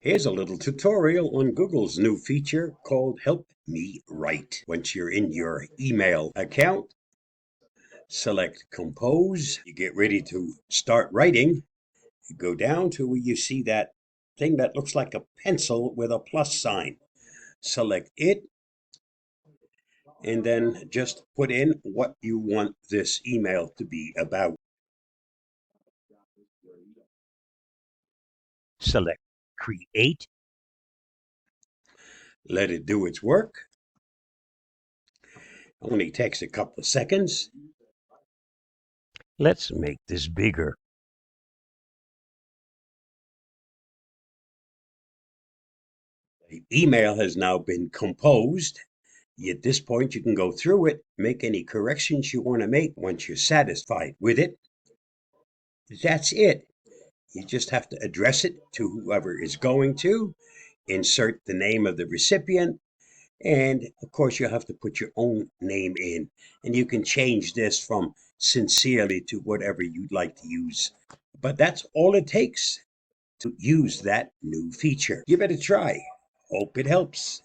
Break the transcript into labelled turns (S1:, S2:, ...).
S1: Here's a little tutorial on Google's new feature called Help Me Write. Once you're in your email account, select Compose. You get ready to start writing. You go down to where you see that thing that looks like a pencil with a plus sign. Select it and then just put in what you want this email to be about. Select Create. Let it do its work. Only takes a couple of seconds. Let's make this bigger. The email has now been composed. At this point, you can go through it, make any corrections you want to make once you're satisfied with it. That's it. You just have to address it to whoever is going to, insert the name of the recipient, and of course, you'll have to put your own name in. And you can change this from sincerely to whatever you'd like to use. But that's all it takes to use that new feature. Give it a try. Hope it helps.